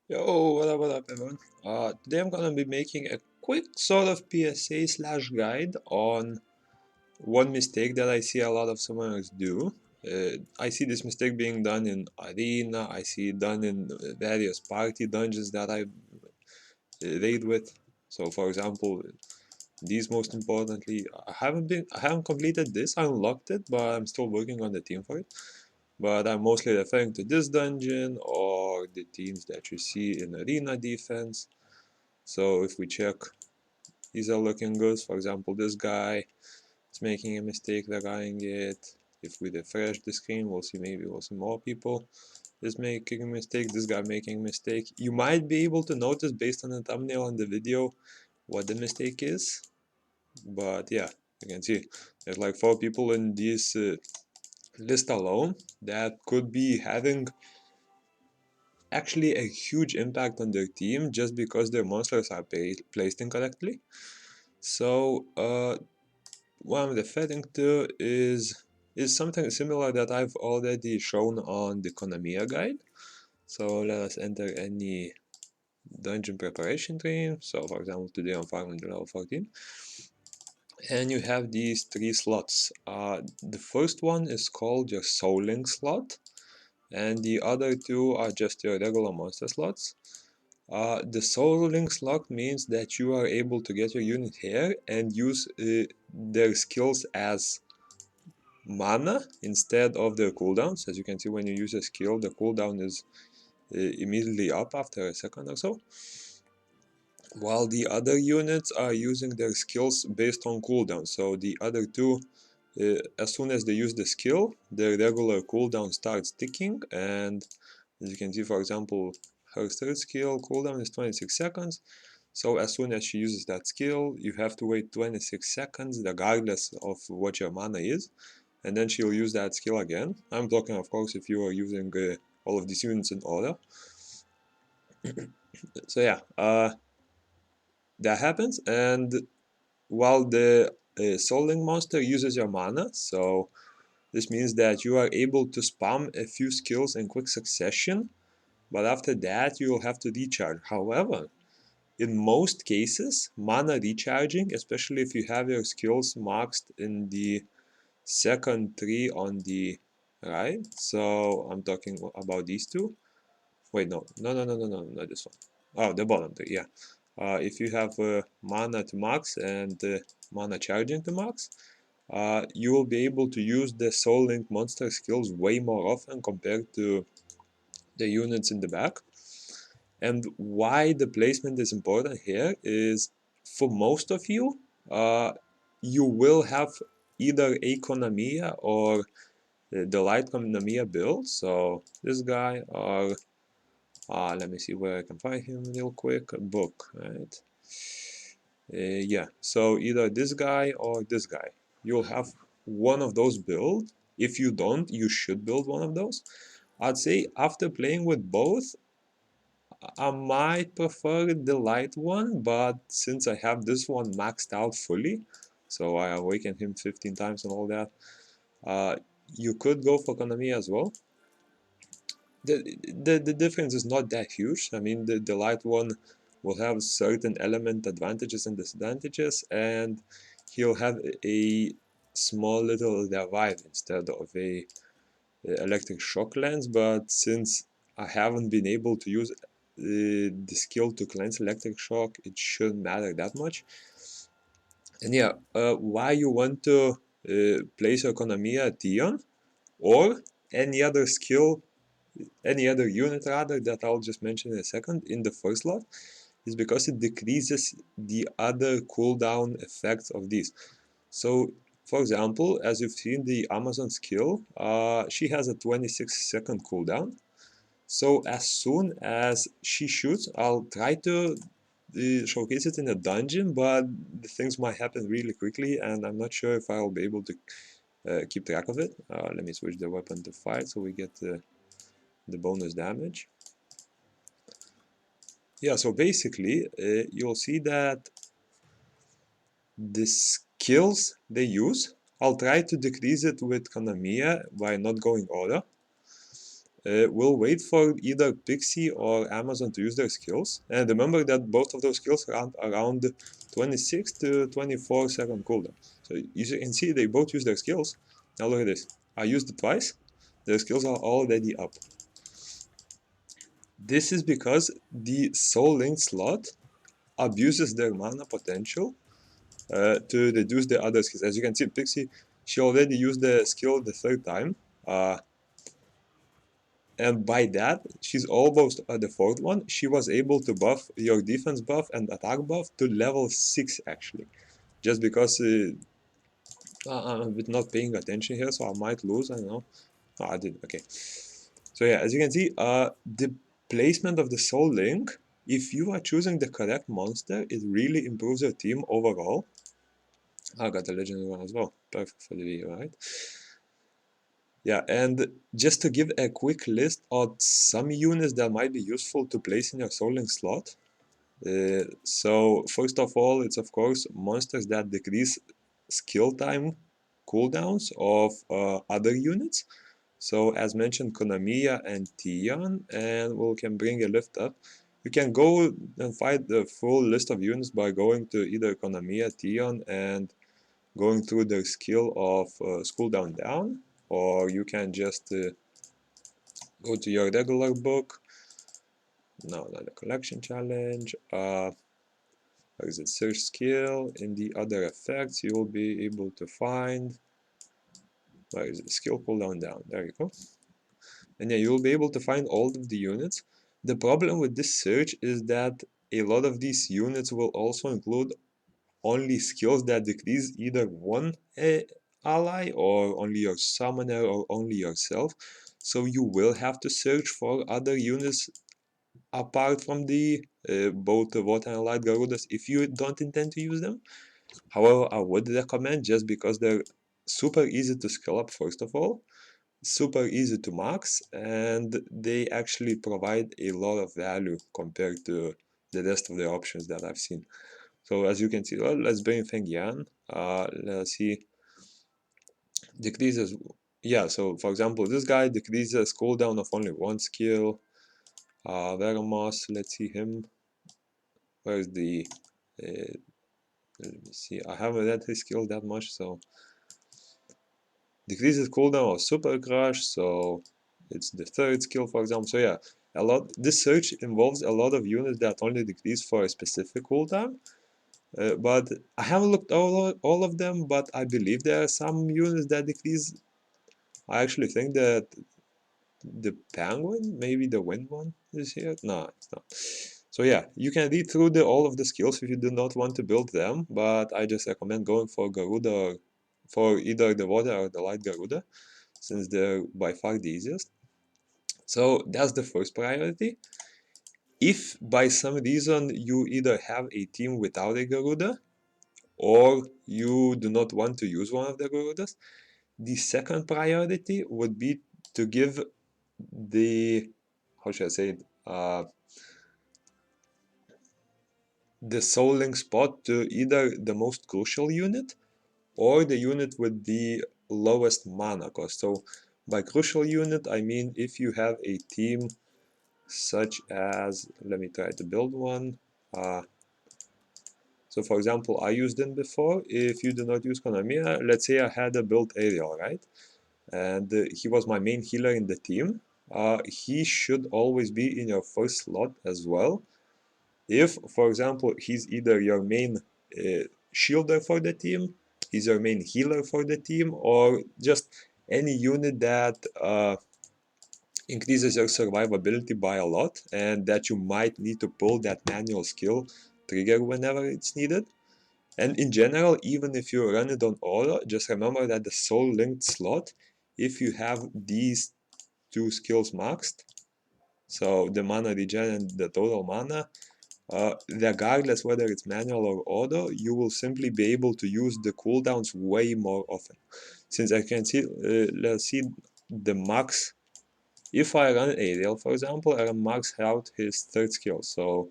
Yo, what up, everyone? Today I'm gonna be making a quick sort of PSA slash guide on one mistake that I see a lot of summoners do. I see this mistake being done in Arena, I see it done in various party dungeons that I raid with. So for example, these most importantly, I haven't completed this, I unlocked it, but I'm still working on the team for it. But I'm mostly referring to this dungeon or the teams that you see in Arena defense. So if we check, these are looking good. For example, this guy is making a mistake regarding it. If we refresh the screen, we'll see more people is making a mistake. This guy making a mistake. You might be able to notice based on the thumbnail and the video what the mistake is. But yeah, you can see there's like 4 people in this list alone that could be having actually a huge impact on their team just because their monsters are placed incorrectly. So what I'm referring to is something similar that I've already shown on the Konamiya guide. So let us enter any dungeon preparation tree. So for example, today I'm farming level 14. And you have these 3 slots. The first one is called your souling slot, and the other 2 are just your regular monster slots. The souling slot means that you are able to get your unit here and use their skills as mana instead of their cooldowns. As you can see, when you use a skill, the cooldown is immediately up after a second or so, while the other units are using their skills based on cooldown. So the other 2, as soon as they use the skill, their regular cooldown starts ticking, and as you can see, for example, her third skill cooldown is 26 seconds. So as soon as she uses that skill, you have to wait 26 seconds regardless of what your mana is, and then she'll use that skill again. I'm talking, of course, if you are using all of these units in order. So yeah, that happens, and while the Soul monster uses your mana, so this means that you are able to spam a few skills in quick succession, but after that you will have to recharge. However, in most cases, mana recharging, especially if you have your skills maxed in the second 3 on the right, so I'm talking about these 2. Wait, no, not this one. Oh, the bottom 3, yeah. If you have mana to max and mana charging to max, you will be able to use the Soul Link monster skills way more often compared to the units in the back. And why the placement is important here is, for most of you, you will have either a Konamiya or the light Konamiya build. So this guy, or let me see where I can find him real quick. A book, right? Yeah, so either this guy or this guy. You'll have one of those build. If you don't, you should build one of those. I'd say after playing with both, I might prefer the light one, but since I have this one maxed out fully, so I awakened him 15 times and all that, uh, you could go for Konami as well. The difference is not that huge. I mean, the light one will have certain element advantages and disadvantages, and he'll have a small little revive instead of a electric shock lens. But since I haven't been able to use the skill to cleanse electric shock, it shouldn't matter that much. And yeah, why you want to place your Konamiya at Dion or any other skill, any other unit rather, that I'll just mention in a second, in the first slot, is because it decreases the other cooldown effects of these. So, for example, as you've seen the Amazon skill, she has a 26-second cooldown. So as soon as she shoots, I'll try to showcase it in a dungeon, but the things might happen really quickly, and I'm not sure if I'll be able to keep track of it. Let me switch the weapon to fire so we get the bonus damage. Yeah, so basically, you'll see that the skills they use, I'll try to decrease it with Konamiya by not going order. will wait for either Pixie or Amazon to use their skills. And remember that both of those skills run around 26 to 24-second cooldown. So you can see they both use their skills. Now look at this. I used it twice. Their skills are already up. This is because the Soul Link slot abuses their mana potential to reduce the other skills. As you can see, Pixie, she already used the skill the third time. And by that, she's almost at the fourth one. She was able to buff your defense buff and attack buff to level 6 actually. Just because I'm a bit not paying attention here, so I might lose, I don't know. Oh, I did, okay. So yeah, as you can see, the placement of the Soul Link, if you are choosing the correct monster, it really improves your team overall. I got the legendary one as well. Perfect for the video, right? Yeah, and just to give a quick list of some units that might be useful to place in your Soul Link slot. So first of all, it's of course monsters that decrease skill time cooldowns of other units. So as mentioned, Konamiya and Tion, and we can bring a lift up. You can go and find the full list of units by going to either Konamiya, Tion, and going through their skill of cooldown down, or you can just go to your regular book. No, not the collection challenge. There is a search skill. In the other effects, you will be able to find where is it? Skill cooldown down. There you go. And yeah, you'll be able to find all of the units. The problem with this search is that a lot of these units will also include only skills that decrease either one ally or only your summoner or only yourself. So you will have to search for other units apart from the both the water and light Garudas if you don't intend to use them. However, I would recommend, just because they're super easy to skill up first of all, super easy to max, and they actually provide a lot of value compared to the rest of the options that I've seen. So as you can see, well, let's bring Feng Yan. Let's see, decreases. Yeah, so for example, this guy decreases cooldown of only one skill. Veramos, let's see him. Where's the? Uh, let me see. I haven't read his skill that much, so decreases cooldown of Super Crush. So it's the third skill, for example. So yeah, a lot. This search involves a lot of units that only decrease for a specific cooldown. But I haven't looked all of them, but I believe there are some units that decrease. I actually think that the penguin, maybe the wind one, is here. No, it's not. So yeah, you can read through all of the skills if you do not want to build them, but I just recommend going for Garuda, or for either the water or the light Garuda, since they're by far the easiest. So that's the first priority. If by some reason you either have a team without a Garuda, or you do not want to use one of the Garudas, the second priority would be to give the, how should I say it, the Soul Link spot to either the most crucial unit or the unit with the lowest mana cost. So by crucial unit, I mean if you have a team such as, let me try to build one. So for example, I used them before. If you do not use Konami, let's say I had a build Ariel, right? And he was my main healer in the team. He should always be in your first slot as well. If, for example, he's either your main shielder for the team, he's your main healer for the team, or just any unit that increases your survivability by a lot, and that you might need to pull that manual skill trigger whenever it's needed. And in general, even if you run it on auto, just remember that the soul linked slot, if you have these two skills maxed, so the mana regen and the total mana, regardless whether it's manual or auto, you will simply be able to use the cooldowns way more often. Since I can see, let's see the max. If I run Ariel, for example, I can max out his third skill. So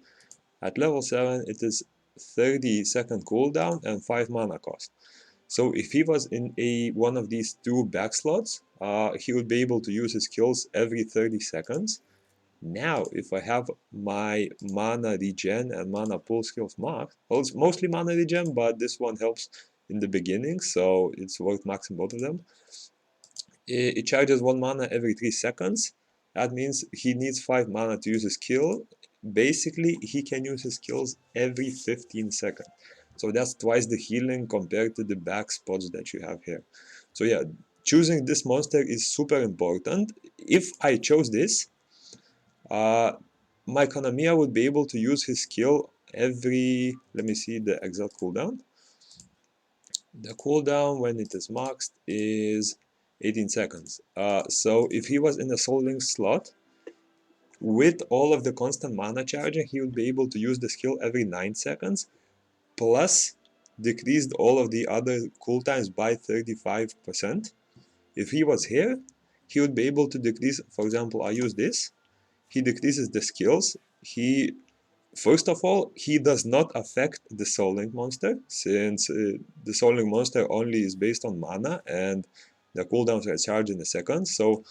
at level 7, it is 30-second cooldown and 5 mana cost. So if he was in one of these two back slots, he would be able to use his skills every 30 seconds. Now, if I have my mana regen and mana pull skills maxed, well, it's mostly mana regen, but this one helps in the beginning, so it's worth maxing both of them. It charges 1 mana every 3 seconds. That means he needs 5 mana to use his skill. Basically, he can use his skills every 15 seconds. So that's twice the healing compared to the back spots that you have here. So yeah, choosing this monster is super important. If I chose this, my Konamiya would be able to use his skill every, let me see the exact cooldown. The cooldown when it is maxed is 18 seconds. So if he was in a Soul Link slot, with all of the constant mana charging, he would be able to use the skill every 9 seconds, plus decreased all of the other cooldowns by 35%. If he was here, he would be able to decrease, for example, I use this, he decreases the skills, he first of all, he does not affect the Soul Link monster, since the Soul Link monster only is based on mana and the cooldowns are charged in a second, so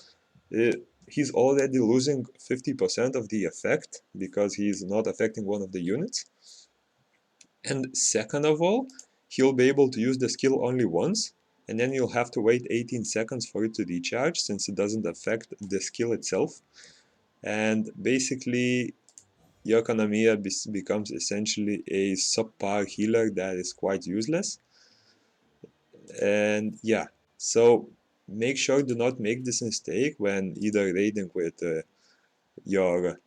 uh, he's already losing 50% of the effect because he's not affecting one of the units. And second of all, he'll be able to use the skill only once, and then you'll have to wait 18 seconds for it to recharge since it doesn't affect the skill itself. And basically, Yokonamiya becomes essentially a subpar healer that is quite useless. And yeah, so make sure do not make this mistake when either raiding with your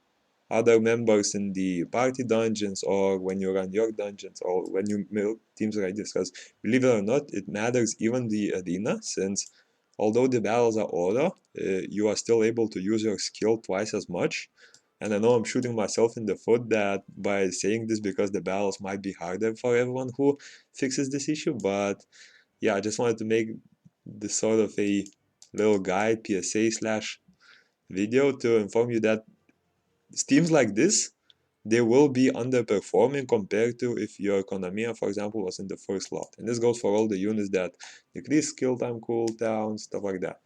other members in the party dungeons or when you run your dungeons or when you build teams like this, because believe it or not, it matters even the arena, since although the battles are order, you are still able to use your skill twice as much. And I know I'm shooting myself in the foot that by saying this, because the battles might be harder for everyone who fixes this issue, but yeah, I just wanted to make this sort of a little guide, PSA slash video, to inform you that teams like this, they will be underperforming compared to if your Konamiya, for example, was in the first slot. And this goes for all the units that decrease skill time, cooldown, stuff like that.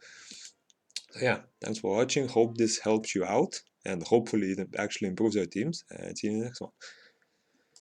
So yeah, thanks for watching. Hope this helps you out, and hopefully it actually improves your teams. And see you in the next one.